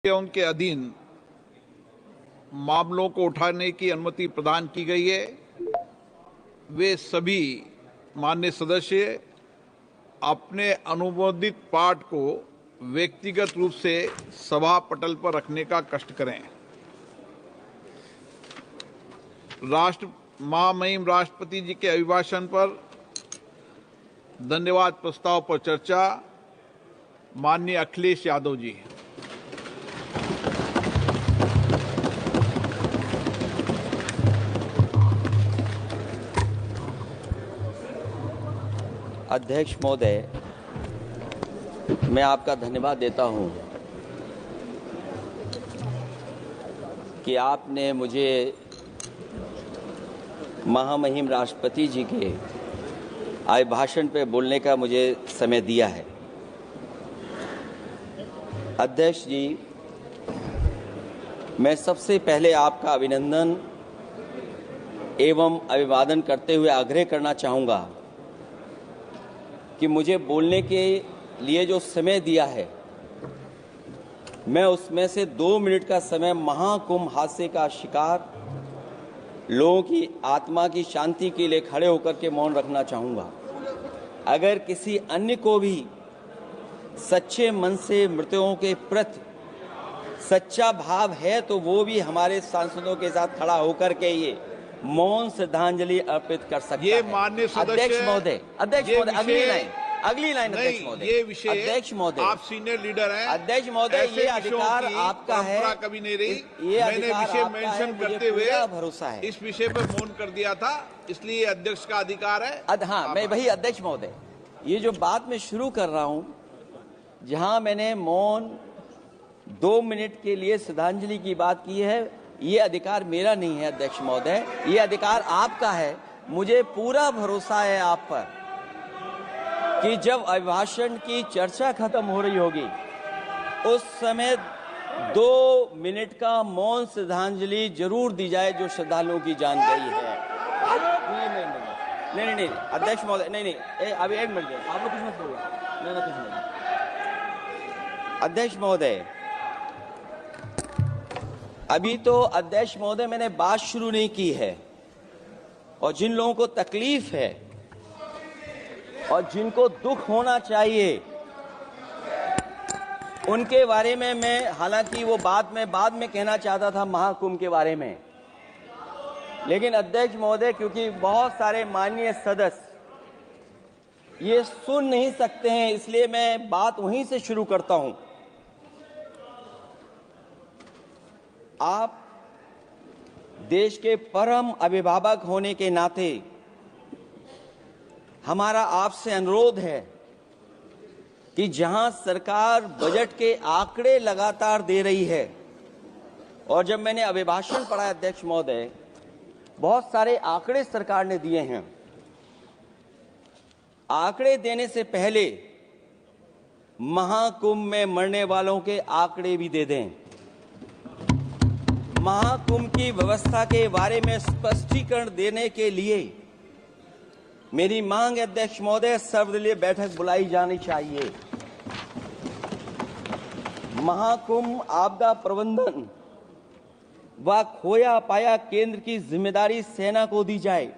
उनके अधीन मामलों को उठाने की अनुमति प्रदान की गई है। वे सभी माननीय सदस्य अपने अनुमोदित पाठ को व्यक्तिगत रूप से सभा पटल पर रखने का कष्ट करें। महामहिम राष्ट्रपति जी के अभिभाषण पर धन्यवाद प्रस्ताव पर चर्चा। माननीय अखिलेश यादव जी। अध्यक्ष महोदय, मैं आपका धन्यवाद देता हूं कि आपने मुझे महामहिम राष्ट्रपति जी के अभिभाषण पे बोलने का मुझे समय दिया है। अध्यक्ष जी, मैं सबसे पहले आपका अभिनंदन एवं अभिवादन करते हुए आग्रह करना चाहूँगा कि मुझे बोलने के लिए जो समय दिया है, मैं उसमें से 2 मिनट का समय महाकुंभ हादसे का शिकार लोगों की आत्मा की शांति के लिए खड़े होकर के मौन रखना चाहूँगा। अगर किसी अन्य को भी सच्चे मन से मृतकों के प्रति सच्चा भाव है तो वो भी हमारे सांसदों के साथ खड़ा होकर के ये मौन श्रद्धांजलि अर्पित कर सकता ये है। माननीय सदस्य अध्यक्ष महोदय, अगली लाइन नहीं, अध्यक्ष महोदय, ये विषय अध्यक्ष महोदय, आप सीनियर लीडर हैं। अध्यक्ष महोदय, ये अधिकार आपका है। कभी नहीं रही। ये मैंने विषय मेंशन करते हुए भरोसा है इस विषय पर मौन कर दिया था, इसलिए अध्यक्ष का अधिकार है। हाँ, मैं वही अध्यक्ष महोदय, ये जो बात मैं शुरू कर रहा हूं, जहां मैंने मौन 2 मिनट के लिए श्रद्धांजलि की बात की है, ये अधिकार मेरा नहीं है अध्यक्ष महोदय, ये अधिकार आपका है। मुझे पूरा भरोसा है आप पर कि जब अभिभाषण की चर्चा खत्म हो रही होगी उस समय 2 मिनट का मौन श्रद्धांजलि जरूर दी जाए जो श्रद्धालुओं की जान गई है। नहीं अध्यक्ष महोदय, नहीं अभी 1 मिनट आप लोग कुछ मत बोलो। नहीं कुछ नहीं। अध्यक्ष महोदय, अभी तो अध्यक्ष महोदय मैंने बात शुरू नहीं की है, और जिन लोगों को तकलीफ है और जिनको दुख होना चाहिए उनके बारे में मैं, हालांकि वो बाद में कहना चाहता था महाकुंभ के बारे में, लेकिन अध्यक्ष महोदय क्योंकि बहुत सारे माननीय सदस्य ये सुन नहीं सकते हैं, इसलिए मैं बात वहीं से शुरू करता हूं। आप देश के परम अभिभावक होने के नाते हमारा आपसे अनुरोध है कि जहां सरकार बजट के आंकड़े लगातार दे रही है, और जब मैंने अभिभाषण पढ़ा अध्यक्ष महोदय, बहुत सारे आंकड़े सरकार ने दिए हैं। आंकड़े देने से पहले महाकुंभ में मरने वालों के आंकड़े भी दे दें। महाकुंभ की व्यवस्था के बारे में स्पष्टीकरण देने के लिए मेरी मांग है अध्यक्ष महोदय, सर्वदलीय बैठक बुलाई जानी चाहिए। महाकुंभ आपदा प्रबंधन व खोया पाया केंद्र की जिम्मेदारी सेना को दी जाए।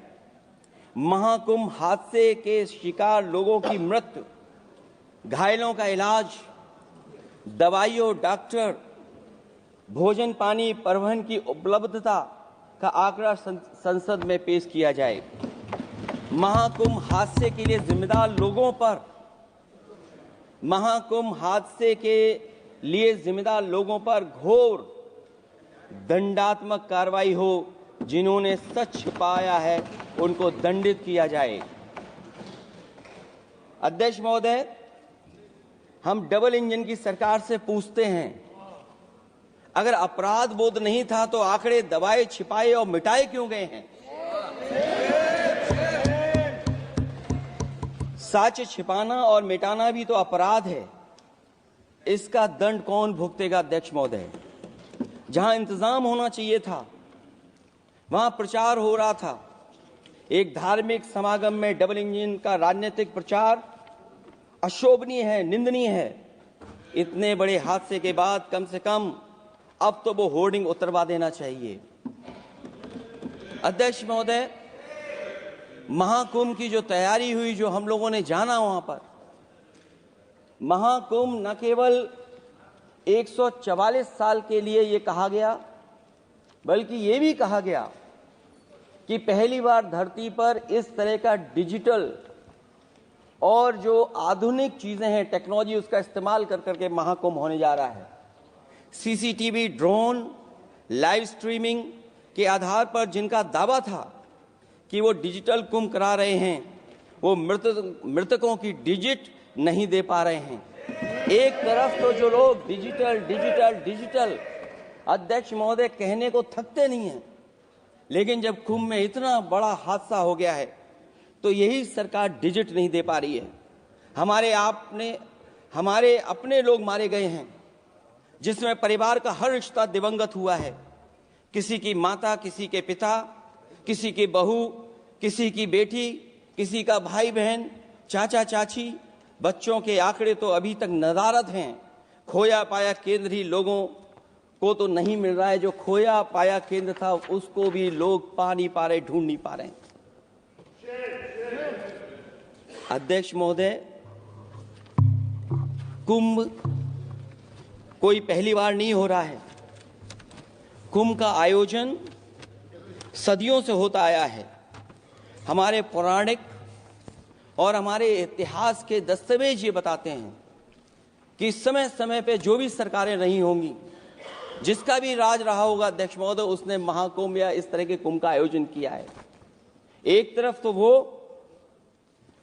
महाकुंभ हादसे के शिकार लोगों की मृत्यु, घायलों का इलाज, दवाइयों, डॉक्टर, भोजन पानी, परिवहन की उपलब्धता का आंकड़ा संसद में पेश किया जाए। महाकुंभ हादसे के लिए जिम्मेदार लोगों पर, महाकुंभ हादसे के लिए जिम्मेदार लोगों पर घोर दंडात्मक कार्रवाई हो। जिन्होंने सच छिपाया है उनको दंडित किया जाए। अध्यक्ष महोदय, हम डबल इंजन की सरकार से पूछते हैं, अगर अपराध बोध नहीं था तो आंकड़े दबाए, छिपाए और मिटाए क्यों गए हैं? सच छिपाना और मिटाना भी तो अपराध है। इसका दंड कौन भुगतेगा अध्यक्ष महोदय? जहां इंतजाम होना चाहिए था वहां प्रचार हो रहा था। एक धार्मिक समागम में डबल इंजन का राजनीतिक प्रचार अशोभनीय है, निंदनीय है। इतने बड़े हादसे के बाद कम से कम अब तो वो होर्डिंग उतरवा देना चाहिए। अध्यक्ष महोदय, महाकुंभ की जो तैयारी हुई, जो हम लोगों ने जाना वहां पर, महाकुंभ न केवल 144 साल के लिए ये कहा गया, बल्कि ये भी कहा गया कि पहली बार धरती पर इस तरह का डिजिटल और जो आधुनिक चीजें हैं, टेक्नोलॉजी, उसका इस्तेमाल कर करके महाकुंभ होने जा रहा है। सीसीटीवी, ड्रोन, लाइव स्ट्रीमिंग के आधार पर जिनका दावा था कि वो डिजिटल कुंभ करा रहे हैं, वो मृतकों की डिजिट नहीं दे पा रहे हैं। एक तरफ तो जो लोग डिजिटल डिजिटल डिजिटल अध्यक्ष महोदय कहने को थकते नहीं हैं, लेकिन जब कुंभ में इतना बड़ा हादसा हो गया है तो यही सरकार डिजिट नहीं दे पा रही है। हमारे अपने लोग मारे गए हैं, जिसमें परिवार का हर रिश्ता दिवंगत हुआ है। किसी की माता, किसी के पिता, किसी की बहू, किसी की बेटी, किसी का भाई बहन, चाचा चाची, बच्चों के आंकड़े तो अभी तक नदारद हैं। खोया पाया केंद्र ही लोगों को तो नहीं मिल रहा है, जो खोया पाया केंद्र था उसको भी लोग पा नहीं पा रहे, ढूंढ नहीं पा रहे। अध्यक्ष महोदय, कुंभ कोई पहली बार नहीं हो रहा है। कुंभ का आयोजन सदियों से होता आया है। हमारे पौराणिक और हमारे इतिहास के दस्तावेज ये बताते हैं कि समय समय पे जो भी सरकारें नहीं होंगी, जिसका भी राज रहा होगा अध्यक्ष महोदय, उसने महाकुंभ या इस तरह के कुंभ का आयोजन किया है। एक तरफ तो वो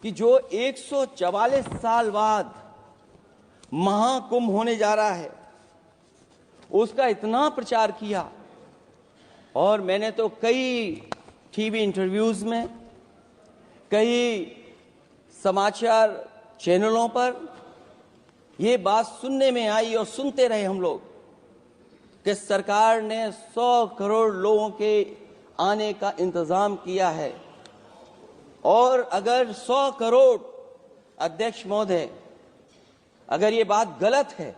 कि जो 144 साल बाद महाकुंभ होने जा रहा है, उसका इतना प्रचार किया, और मैंने तो कई टीवी इंटरव्यूज में, कई समाचार चैनलों पर ये बात सुनने में आई और सुनते रहे हम लोग कि सरकार ने 100 करोड़ लोगों के आने का इंतजाम किया है। और अगर 100 करोड़, अध्यक्ष महोदय, अगर ये बात गलत है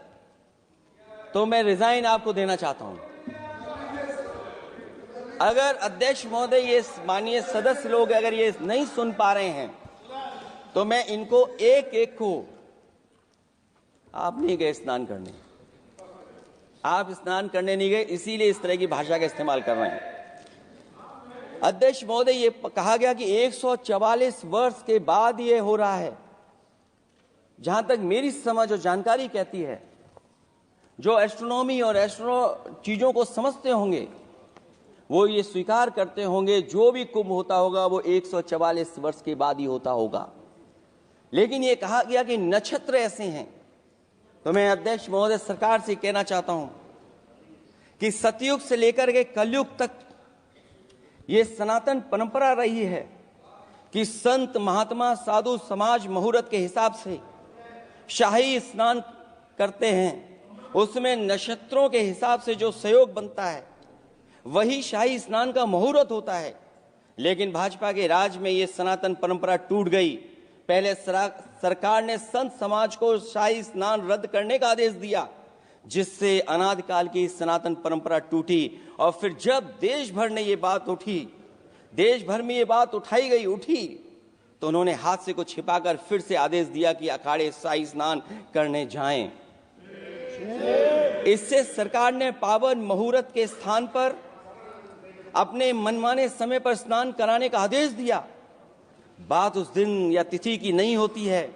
तो मैं रिजाइन आपको देना चाहता हूं। अगर अध्यक्ष महोदय, ये माननीय सदस्य लोग अगर ये नहीं सुन पा रहे हैं तो मैं इनको एक एक को, आप नहीं गए स्नान करने, आप स्नान करने नहीं गए, इसीलिए इस तरह की भाषा का इस्तेमाल कर रहे हैं। अध्यक्ष महोदय, ये कहा गया कि 144 वर्ष के बाद ये हो रहा है। जहां तक मेरी समझ और जानकारी कहती है, जो एस्ट्रोनॉमी और एस्ट्रो चीजों को समझते होंगे वो ये स्वीकार करते होंगे, जो भी कुंभ होता होगा वो 144 वर्ष के बाद ही होता होगा। लेकिन ये कहा गया कि नक्षत्र ऐसे हैं, तो मैं अध्यक्ष महोदय सरकार से कहना चाहता हूं कि सतयुग से लेकर के कलयुग तक ये सनातन परंपरा रही है कि संत, महात्मा, साधु समाज मुहूर्त के हिसाब से शाही स्नान करते हैं। उसमें नक्षत्रों के हिसाब से जो सहयोग बनता है वही शाही स्नान का मुहूर्त होता है। लेकिन भाजपा के राज में ये सनातन परंपरा टूट गई। पहले सरकार ने संत समाज को शाही स्नान रद्द करने का आदेश दिया, जिससे अनादिकाल की सनातन परंपरा टूटी। और फिर जब देश भर में ये बात उठी, तो उन्होंने हादसे को छिपाकर फिर से आदेश दिया कि अखाड़े शाही स्नान करने जाएं। इससे सरकार ने पावन मुहूर्त के स्थान पर अपने मनमाने समय पर स्नान कराने का आदेश दिया। बात उस दिन या तिथि की नहीं होती है,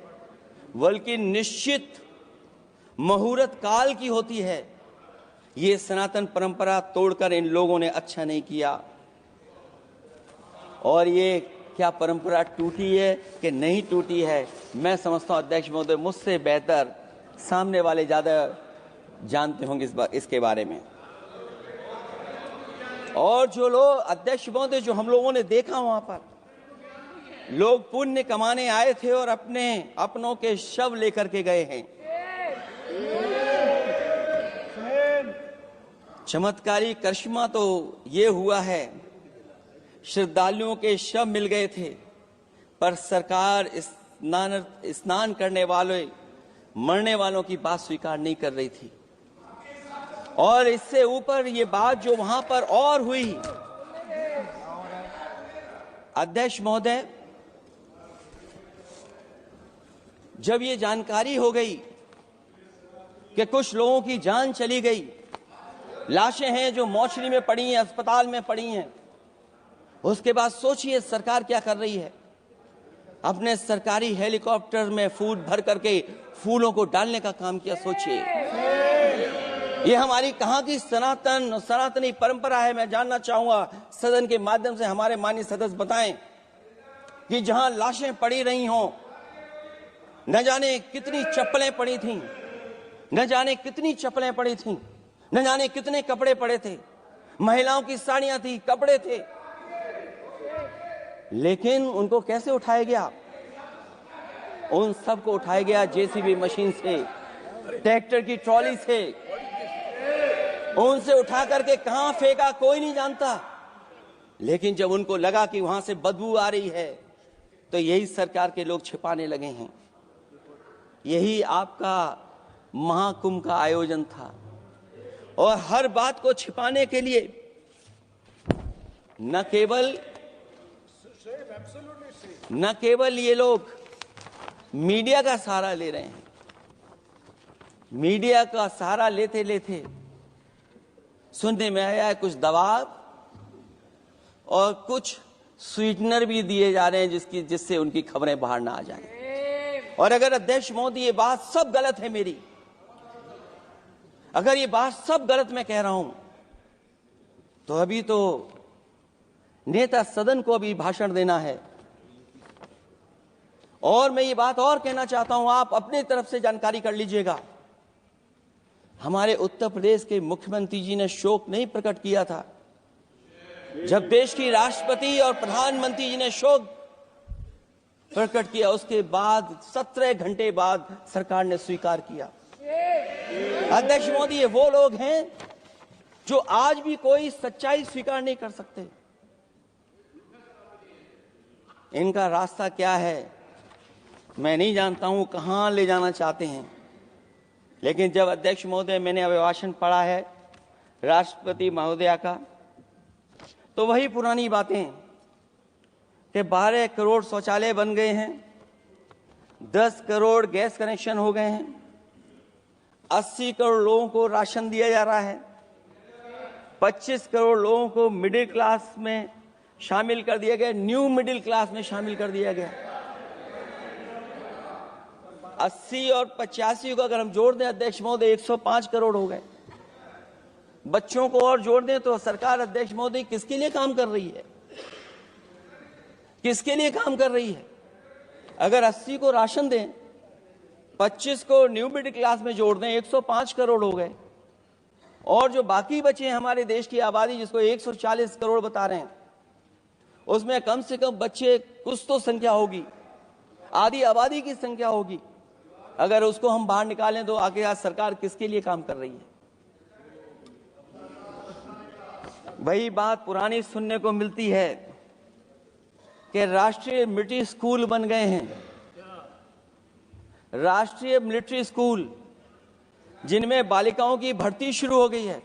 बल्कि निश्चित मुहूर्त काल की होती है। ये सनातन परंपरा तोड़कर इन लोगों ने अच्छा नहीं किया। और ये क्या परंपरा टूटी है कि नहीं टूटी है, मैं समझता हूं अध्यक्ष महोदय मुझसे बेहतर सामने वाले ज्यादा जानते होंगे इसके बारे में। और जो लोग, अध्यक्ष महोदय, जो हम लोगों ने देखा वहां पर लोग पुण्य कमाने आए थे और अपनों के शव लेकर के गए हैं। चमत्कारी करिश्मा तो ये हुआ है, श्रद्धालुओं के शव मिल गए थे, पर सरकार स्नान करने वाले मरने वालों की बात स्वीकार नहीं कर रही थी। और इससे ऊपर ये बात जो वहां पर और हुई, अध्यक्ष महोदय, जब ये जानकारी हो गई कि कुछ लोगों की जान चली गई, लाशें हैं जो मोर्चरी में पड़ी हैं, अस्पताल में पड़ी हैं, उसके बाद सोचिए सरकार क्या कर रही है। अपने सरकारी हेलीकॉप्टर में फूड भर करके फूलों को डालने का काम किया। सोचिए, ये हमारी कहां की सनातनी परंपरा है। मैं जानना चाहूंगा सदन के माध्यम से हमारे माननीय सदस्य बताएं कि जहां लाशें पड़ी रही हों, न जाने कितनी चप्पलें पड़ी थीं, न जाने कितनी चप्पलें पड़ी थीं, न जाने कितने कपड़े पड़े थे, महिलाओं की साड़ियां थी, कपड़े थे, लेकिन उनको कैसे उठाया गया? उन सबको उठाया गया जेसीबी मशीन से, ट्रैक्टर की ट्रॉली से। उनसे उठा करके कहां फेंका कोई नहीं जानता, लेकिन जब उनको लगा कि वहां से बदबू आ रही है तो यही सरकार के लोग छिपाने लगे हैं। यही आपका महाकुंभ का आयोजन था। और हर बात को छिपाने के लिए न केवल ये लोग मीडिया का सहारा ले रहे हैं, मीडिया का सहारा लेते लेते सुनने में आया है कुछ दबाव और कुछ स्वीटनर भी दिए जा रहे हैं जिससे उनकी खबरें बाहर ना आ जाएं। और अगर अध्यक्ष मोदी ये बात सब गलत है मेरी, अगर ये बात सब गलत मैं कह रहा हूं, तो अभी तो नेता सदन को अभी भाषण देना है। और मैं ये बात और कहना चाहता हूं, आप अपनी तरफ से जानकारी कर लीजिएगा। हमारे उत्तर प्रदेश के मुख्यमंत्री जी ने शोक नहीं प्रकट किया था। जब देश की राष्ट्रपति और प्रधानमंत्री जी ने शोक प्रकट किया, उसके बाद 17 घंटे बाद सरकार ने स्वीकार किया। अध्यक्ष मोदी, ये वो लोग हैं जो आज भी कोई सच्चाई स्वीकार नहीं कर सकते। इनका रास्ता क्या है मैं नहीं जानता हूं, कहां ले जाना चाहते हैं। लेकिन जब अध्यक्ष महोदय मैंने अभिभाषण पढ़ा है राष्ट्रपति महोदया का, तो वही पुरानी बातें कि 12 करोड़ शौचालय बन गए हैं, 10 करोड़ गैस कनेक्शन हो गए हैं, 80 करोड़ लोगों को राशन दिया जा रहा है, 25 करोड़ लोगों को मिडिल क्लास में शामिल कर दिया गया, न्यू मिडिल क्लास में शामिल कर दिया गया। 80 और 85 को अगर हम जोड़ दें अध्यक्ष महोदय, 105 करोड़ हो गए। बच्चों को और जोड़ दें तो सरकार अध्यक्ष महोदय किसके लिए काम कर रही है? किसके लिए काम कर रही है? अगर 80 को राशन दें, 25 को न्यू मिडिल क्लास में जोड़ दें, 105 करोड़ हो गए। और जो बाकी बचे हैं हमारे देश की आबादी, जिसको 140 करोड़ बता रहे हैं, उसमें कम से कम बच्चे कुछ तो संख्या होगी, आधी आबादी की संख्या होगी। अगर उसको हम बाहर निकालें तो आगे आज सरकार किसके लिए काम कर रही है? वही बात पुरानी सुनने को मिलती है कि राष्ट्रीय मिलिट्री स्कूल बन गए हैं, राष्ट्रीय मिलिट्री स्कूल जिनमें बालिकाओं की भर्ती शुरू हो गई है।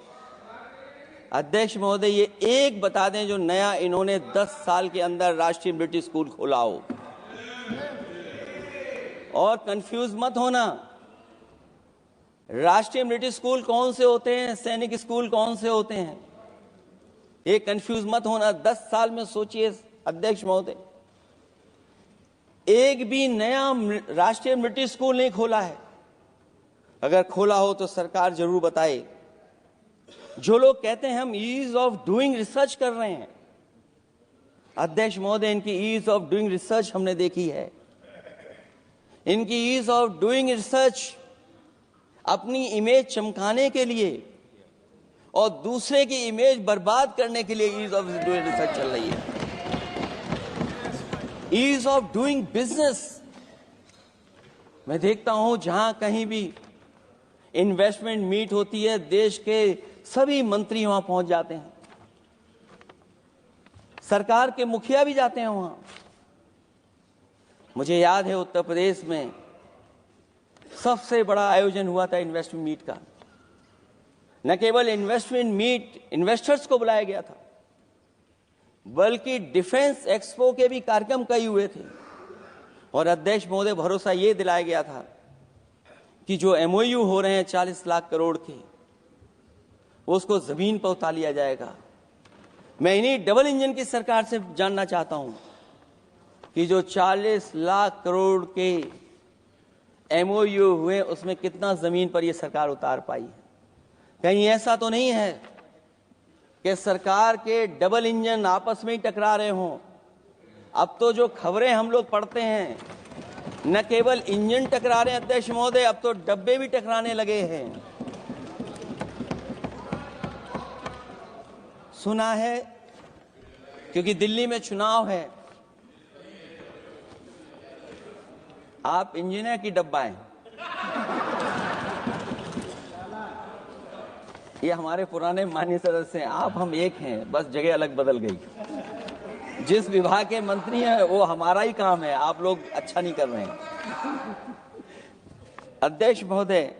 अध्यक्ष महोदय, ये एक बता दें जो नया इन्होंने 10 साल के अंदर राष्ट्रीय मिलिट्री स्कूल खोला हो। और कंफ्यूज मत होना, राष्ट्रीय मिलिट्री स्कूल कौन से होते हैं, सैनिक स्कूल कौन से होते हैं, ये कंफ्यूज मत होना। 10 साल में सोचिए अध्यक्ष महोदय, एक भी नया राष्ट्रीय मिलिट्री स्कूल नहीं खोला है। अगर खोला हो तो सरकार जरूर बताए। जो लोग कहते हैं हम ईज ऑफ डूइंग रिसर्च कर रहे हैं, अध्यक्ष महोदय, इनकी ईज ऑफ डूइंग रिसर्च हमने देखी है। इनकी ईज ऑफ डूइंग रिसर्च अपनी इमेज चमकाने के लिए और दूसरे की इमेज बर्बाद करने के लिए ईज ऑफ डूइंग रिसर्च चल रही है। ईज ऑफ डूइंग बिजनेस, मैं देखता हूं जहां कहीं भी इन्वेस्टमेंट मीट होती है, देश के सभी मंत्री वहां पहुंच जाते हैं, सरकार के मुखिया भी जाते हैं वहां। मुझे याद है उत्तर प्रदेश में सबसे बड़ा आयोजन हुआ था इन्वेस्टमेंट मीट का। न केवल इन्वेस्टमेंट मीट इन्वेस्टर्स को बुलाया गया था, बल्कि डिफेंस एक्सपो के भी कार्यक्रम कई हुए थे। और अध्यक्ष महोदय, भरोसा ये दिलाया गया था कि जो एमओयू हो रहे हैं 40 लाख करोड़ के, उसको जमीन पर उतार लिया जाएगा। मैं इन्हीं डबल इंजन की सरकार से जानना चाहता हूं कि जो 40 लाख करोड़ के एमओयू हुए, उसमें कितना जमीन पर यह सरकार उतार पाई है। कहीं ऐसा तो नहीं है कि सरकार के डबल इंजन आपस में ही टकरा रहे हों। अब तो जो खबरें हम लोग पढ़ते हैं, न केवल इंजन टकरा रहे हैं अध्यक्ष महोदय, अब तो डब्बे भी टकराने लगे हैं। सुना है क्योंकि दिल्ली में चुनाव है, आप इंजीनियर की डब्बा हैं। ये हमारे पुराने माननीय सदस्य हैं, आप हम एक हैं, बस जगह अलग बदल गई। जिस विभाग के मंत्री हैं वो हमारा ही काम है, आप लोग अच्छा नहीं कर रहे हैं। अध्यक्ष महोदय,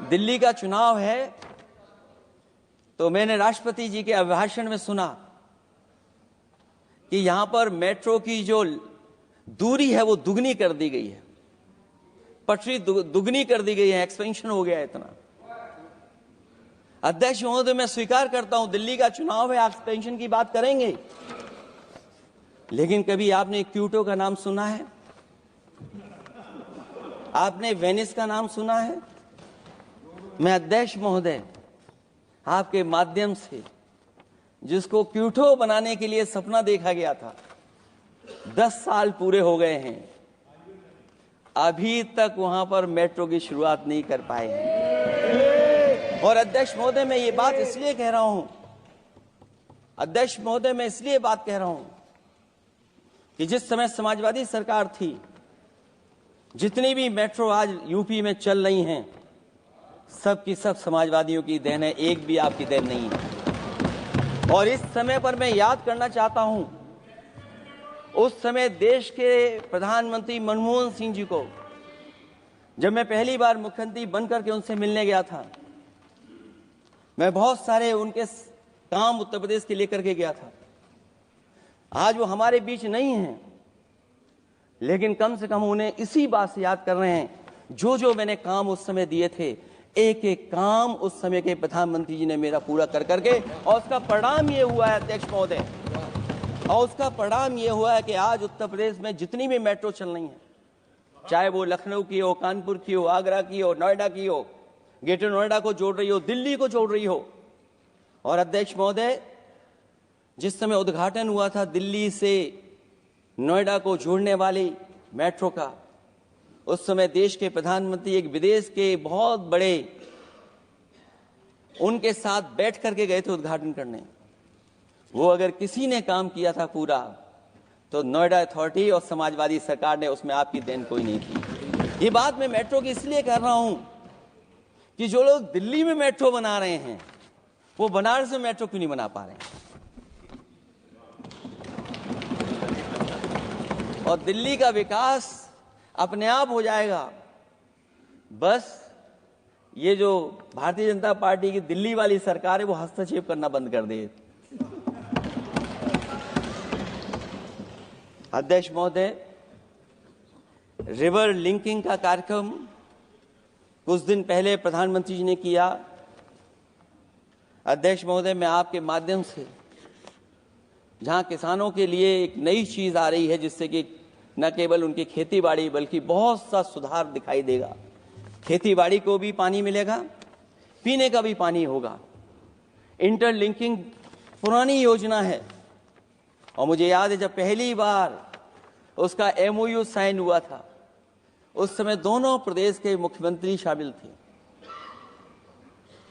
दिल्ली का चुनाव है तो मैंने राष्ट्रपति जी के अभिभाषण में सुना कि यहां पर मेट्रो की जो दूरी है वो दुगनी कर दी गई है, पटरी दुगनी कर दी गई है, एक्सपेंशन हो गया है इतना। अध्यक्ष महोदय, मैं स्वीकार करता हूं दिल्ली का चुनाव है, एक्सपेंशन की बात करेंगे, लेकिन कभी आपने क्यूटो का नाम सुना है? आपने वेनिस का नाम सुना है? मैं अध्यक्ष महोदय आपके माध्यम से, जिसको क्यूटो बनाने के लिए सपना देखा गया था, 10 साल पूरे हो गए हैं, अभी तक वहां पर मेट्रो की शुरुआत नहीं कर पाए हैं। और अध्यक्ष महोदय, मैं ये बात इसलिए कह रहा हूं, अध्यक्ष महोदय मैं इसलिए बात कह रहा हूं कि जिस समय समाजवादी सरकार थी, जितनी भी मेट्रो आज यूपी में चल रही हैं, सब की सब समाजवादियों की देन है, एक भी आपकी देन नहीं है। और इस समय पर मैं याद करना चाहता हूं, उस समय देश के प्रधानमंत्री मनमोहन सिंह जी को जब मैं पहली बार मुख्यमंत्री बनकर के उनसे मिलने गया था, मैं बहुत सारे उनके काम उत्तर प्रदेश के लेकर के गया था। आज वो हमारे बीच नहीं हैं, लेकिन कम से कम उन्हें इसी बात से याद कर रहे हैं, जो जो मैंने काम उस समय दिए थे, एक एक काम उस समय के प्रधानमंत्री जी ने मेरा पूरा कर करके, और उसका परिणाम ये हुआ है अध्यक्ष महोदय, और उसका परिणाम ये हुआ है कि आज उत्तर प्रदेश में जितनी भी मेट्रो चल रही हैं, चाहे वो लखनऊ की हो, कानपुर की हो, आगरा की हो, नोएडा की हो, ग्रेटर नोएडा को जोड़ रही हो, दिल्ली को जोड़ रही हो। और अध्यक्ष महोदय, जिस समय उद्घाटन हुआ था दिल्ली से नोएडा को जोड़ने वाली मेट्रो का, उस समय देश के प्रधानमंत्री एक विदेश के बहुत बड़े उनके साथ बैठ करके गए थे उद्घाटन करने। वो अगर किसी ने काम किया था पूरा, तो नोएडा अथॉरिटी और समाजवादी सरकार ने, उसमें आपकी देन कोई नहीं थी। ये बात मैं मेट्रो की इसलिए कर रहा हूं कि जो लोग दिल्ली में मेट्रो बना रहे हैं, वो बनारस में मेट्रो क्यों नहीं बना पा रहे हैं। और दिल्ली का विकास अपने आप हो जाएगा, बस ये जो भारतीय जनता पार्टी की दिल्ली वाली सरकार है वो हस्तक्षेप करना बंद कर दे। अध्यक्ष महोदय, रिवर लिंकिंग का कार्यक्रम कुछ दिन पहले प्रधानमंत्री जी ने किया। अध्यक्ष महोदय, मैं आपके माध्यम से, जहां किसानों के लिए एक नई चीज आ रही है, जिससे कि न केवल उनकी खेती बाड़ी बल्कि बहुत सा सुधार दिखाई देगा। खेती बाड़ी को भी पानी मिलेगा, पीने का भी पानी होगा। इंटरलिंकिंग पुरानी योजना है, और मुझे याद है जब पहली बार उसका एमओयू साइन हुआ था, उस समय दोनों प्रदेश के मुख्यमंत्री शामिल थे,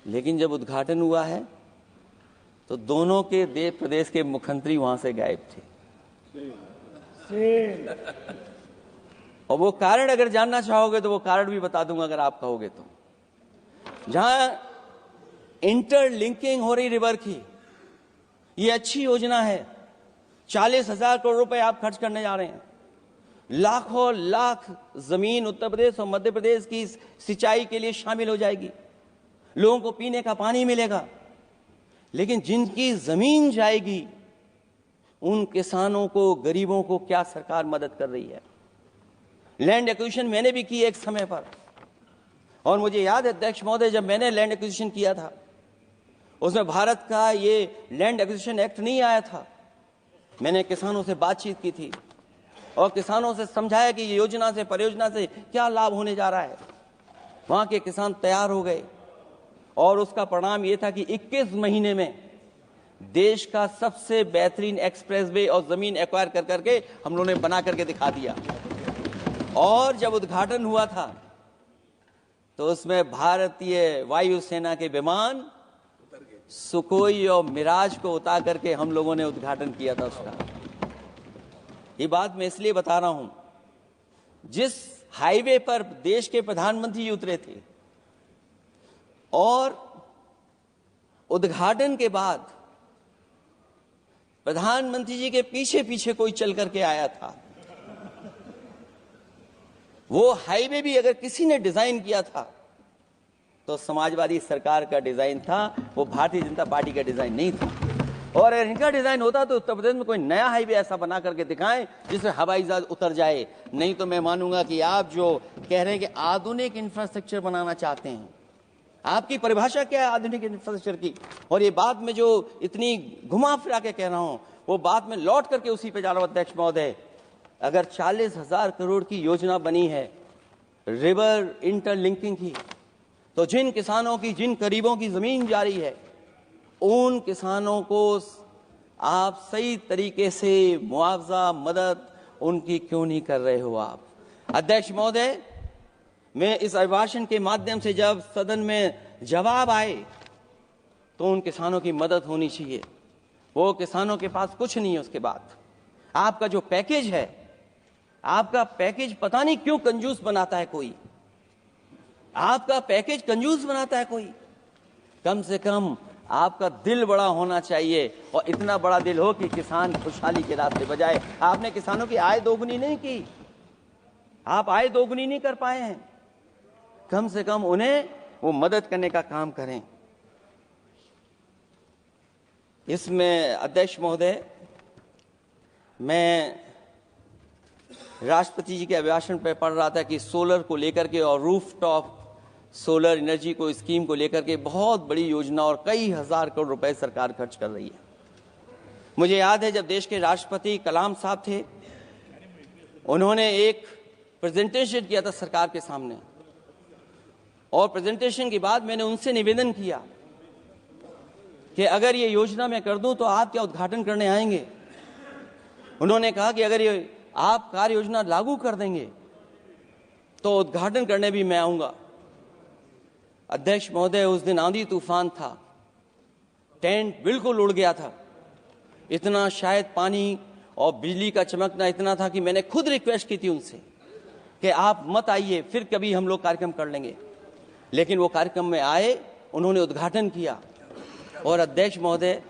लेकिन जब उद्घाटन हुआ है तो दोनों के प्रदेश के मुख्यमंत्री वहां से गायब थे। और वो कारण अगर जानना चाहोगे तो वो कारण भी बता दूंगा अगर आप कहोगे तो। जहां इंटरलिंकिंग हो रही रिवर की, ये अच्छी योजना है। 40,000 करोड़ रुपए आप खर्च करने जा रहे हैं। लाखों लाख जमीन उत्तर प्रदेश और मध्य प्रदेश की सिंचाई के लिए शामिल हो जाएगी, लोगों को पीने का पानी मिलेगा। लेकिन जिनकी जमीन जाएगी उन किसानों को, गरीबों को क्या सरकार मदद कर रही है? लैंड एक्विजिशन मैंने भी की एक समय पर, और मुझे याद है अध्यक्ष महोदय, जब मैंने लैंड एक्विजिशन किया था उसमें भारत का ये लैंड एक्विजिशन एक्ट नहीं आया था। मैंने किसानों से बातचीत की थी और किसानों से समझाया कि ये योजना से, परियोजना से क्या लाभ होने जा रहा है। वहां के किसान तैयार हो गए और उसका परिणाम ये था कि 21 महीने में देश का सबसे बेहतरीन एक्सप्रेसवे और जमीन एक्वायर कर करके हम लोगों ने बना करके दिखा दिया। और जब उद्घाटन हुआ था तो उसमें भारतीय वायुसेना के विमान सुखोई और मिराज को उतार करके हम लोगों ने उद्घाटन किया था उसका। ये बात मैं इसलिए बता रहा हूं, जिस हाईवे पर देश के प्रधानमंत्री जी उतरे थे और उद्घाटन के बाद प्रधानमंत्री जी के पीछे पीछे कोई चल करके आया था। वो हाईवे भी अगर किसी ने डिजाइन किया था तो समाजवादी सरकार का डिजाइन था, वो भारतीय जनता पार्टी का डिजाइन नहीं था। और अगर इनका डिजाइन होता तो उत्तर प्रदेश में कोई नया हाईवे ऐसा बना करके दिखाएं जिससे हवाई जहाज उतर जाए। नहीं तो मैं मानूंगा कि आप जो कह रहे हैं कि आधुनिक इंफ्रास्ट्रक्चर बनाना चाहते हैं, आपकी परिभाषा क्या है आधुनिक इंफ्रास्ट्रक्चर की? और ये बात में जो इतनी घुमा फिरा के कह रहा हूं, वो बात में लौट करके उसी पे जा रहा हूं अध्यक्ष महोदय। अगर 40,000 करोड़ की योजना बनी है रिवर इंटरलिंकिंग की, तो जिन किसानों की, जिन गरीबों की जमीन जा रही है, उन किसानों को आप सही तरीके से मुआवजा, मदद उनकी क्यों नहीं कर रहे हो आप? अध्यक्ष महोदय, मैं इस अभिभाषण के माध्यम से जब सदन में जवाब आए तो उन किसानों की मदद होनी चाहिए। वो किसानों के पास कुछ नहीं है। उसके बाद आपका जो पैकेज है, आपका पैकेज पता नहीं क्यों कंजूस बनाता है कोई, आपका पैकेज कंजूस बनाता है कोई। कम से कम आपका दिल बड़ा होना चाहिए, और इतना बड़ा दिल हो कि किसान खुशहाली के रास्ते बजाए। आपने किसानों की आय दोगुनी नहीं की, आप आय दोगुनी नहीं कर पाए हैं। कम से कम उन्हें वो मदद करने का काम करें। इसमें अध्यक्ष महोदय, मैं राष्ट्रपति जी के अभिभाषण पर पढ़ रहा था कि सोलर को लेकर के और रूफटॉप सोलर एनर्जी को, स्कीम को लेकर के बहुत बड़ी योजना और कई हजार करोड़ रुपए सरकार खर्च कर रही है। मुझे याद है जब देश के राष्ट्रपति कलाम साहब थे, उन्होंने एक प्रेजेंटेशन किया था सरकार के सामने, और प्रेजेंटेशन के बाद मैंने उनसे निवेदन किया कि अगर ये योजना मैं कर दूं तो आप क्या उद्घाटन करने आएंगे? उन्होंने कहा कि अगर ये आप कार्य योजना लागू कर देंगे तो उद्घाटन करने भी मैं आऊंगा। अध्यक्ष महोदय, उस दिन आंधी तूफान था, टेंट बिल्कुल उड़ गया था। इतना शायद पानी और बिजली का चमकना इतना था कि मैंने खुद रिक्वेस्ट की थी उनसे कि आप मत आइए, फिर कभी हम लोग कार्यक्रम कर लेंगे। लेकिन वो कार्यक्रम में आए, उन्होंने उद्घाटन किया। और अध्यक्ष महोदय,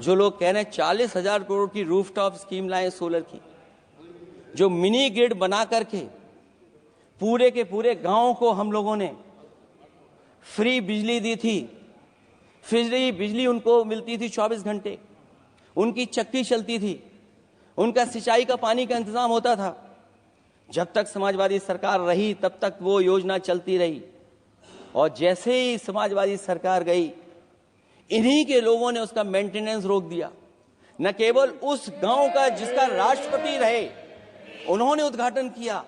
जो लोग कह रहे हैं 40,000 करोड़ की रूफटॉप स्कीम लाए सोलर की, जो मिनी ग्रिड बना करके पूरे के पूरे गांव को हम लोगों ने फ्री बिजली दी थी। फ्री बिजली उनको मिलती थी 24 घंटे, उनकी चक्की चलती थी, उनका सिंचाई का पानी का इंतजाम होता था। जब तक समाजवादी सरकार रही तब तक वो योजना चलती रही, और जैसे ही समाजवादी सरकार गई, इन्हीं के लोगों ने उसका मेंटेनेंस रोक दिया। न केवल उस गांव का जिसका राष्ट्रपति रहे उन्होंने उद्घाटन किया,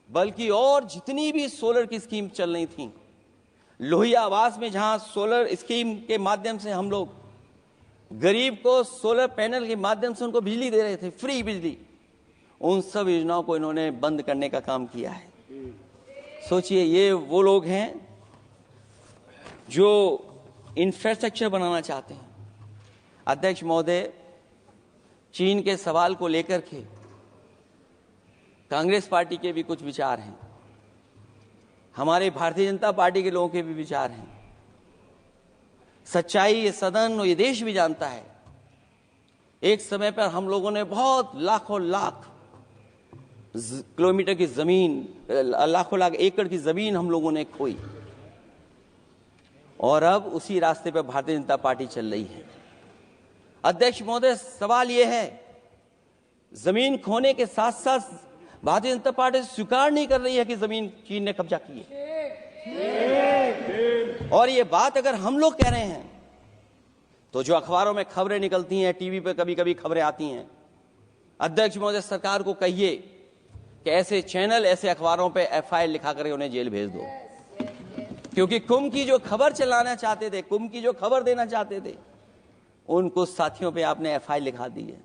बल्कि और जितनी भी सोलर की स्कीम चल रही थी, लोहिया आवास में जहां सोलर स्कीम के माध्यम से हम लोग गरीब को सोलर पैनल के माध्यम से उनको बिजली दे रहे थे, फ्री बिजली, उन सब योजनाओं को इन्होंने बंद करने का काम किया है। सोचिए, ये वो लोग हैं जो इंफ्रास्ट्रक्चर बनाना चाहते हैं। अध्यक्ष महोदय, चीन के सवाल को लेकर के कांग्रेस पार्टी के भी कुछ विचार हैं, हमारे भारतीय जनता पार्टी के लोगों के भी विचार हैं। सच्चाई ये सदन और ये देश भी जानता है। एक समय पर हम लोगों ने बहुत लाखों लाख किलोमीटर की जमीन, लाखों लाख एकड़ की जमीन हम लोगों ने खोई, और अब उसी रास्ते पर भारतीय जनता पार्टी चल रही है। अध्यक्ष महोदय, सवाल यह है, जमीन खोने के साथ साथ भारतीय जनता पार्टी स्वीकार नहीं कर रही है कि जमीन चीन ने कब्जा की है। और ये बात अगर हम लोग कह रहे हैं तो जो अखबारों में खबरें निकलती हैं, टीवी पे कभी कभी खबरें आती हैं, अध्यक्ष महोदय सरकार को कहिए कि ऐसे चैनल, ऐसे अखबारों पे FIR लिखा करके उन्हें जेल भेज दो, क्योंकि कुंभ की जो खबर चलाना चाहते थे, कुंभ की जो खबर देना चाहते थे, उन कुछ साथियों पे आपने FIR लिखा दी है।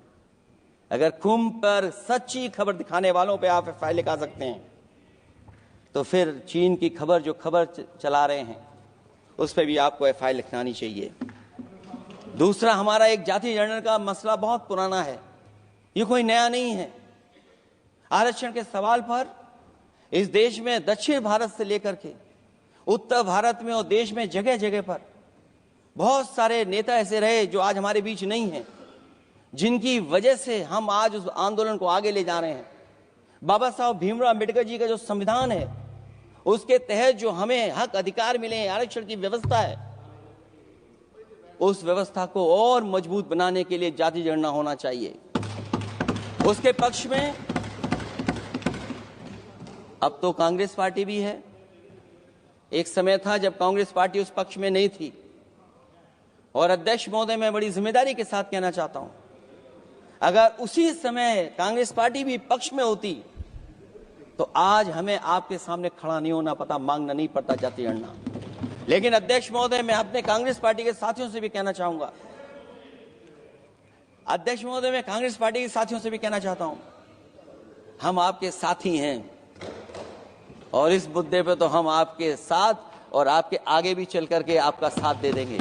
अगर कुंभ पर सच्ची खबर दिखाने वालों पे आप FIR लिखा सकते हैं, तो फिर चीन की खबर, जो खबर चला रहे हैं, उस पर भी आपको FIR लिखानी चाहिए। दूसरा, हमारा एक जाति जनगणना का मसला बहुत पुराना है, ये कोई नया नहीं है। आरक्षण के सवाल पर इस देश में दक्षिण भारत से लेकर के उत्तर भारत में और देश में जगह जगह पर बहुत सारे नेता ऐसे रहे जो आज हमारे बीच नहीं हैं, जिनकी वजह से हम आज उस आंदोलन को आगे ले जा रहे हैं। बाबा साहब भीमराव अम्बेडकर जी का जो संविधान है, उसके तहत जो हमें हक अधिकार मिले हैं, आरक्षण की व्यवस्था है, उस व्यवस्था को और मजबूत बनाने के लिए जाति जनगणना होना चाहिए। उसके पक्ष में अब तो कांग्रेस पार्टी भी है। एक समय था जब कांग्रेस पार्टी उस पक्ष में नहीं थी, और अध्यक्ष महोदय, मैं बड़ी जिम्मेदारी के साथ कहना चाहता हूं, अगर उसी समय कांग्रेस पार्टी भी पक्ष में होती तो आज हमें आपके सामने खड़ा नहीं होना पता, मांगना नहीं पड़ता जाति जनगणना। लेकिन अध्यक्ष महोदय, मैं अपने कांग्रेस पार्टी के साथियों से भी कहना चाहूंगा, अध्यक्ष महोदय, मैं कांग्रेस पार्टी के साथियों से भी कहना चाहता हूं, हम आपके साथी हैं, और इस मुद्दे पे तो हम आपके साथ और आपके आगे भी चल करके आपका साथ दे देंगे।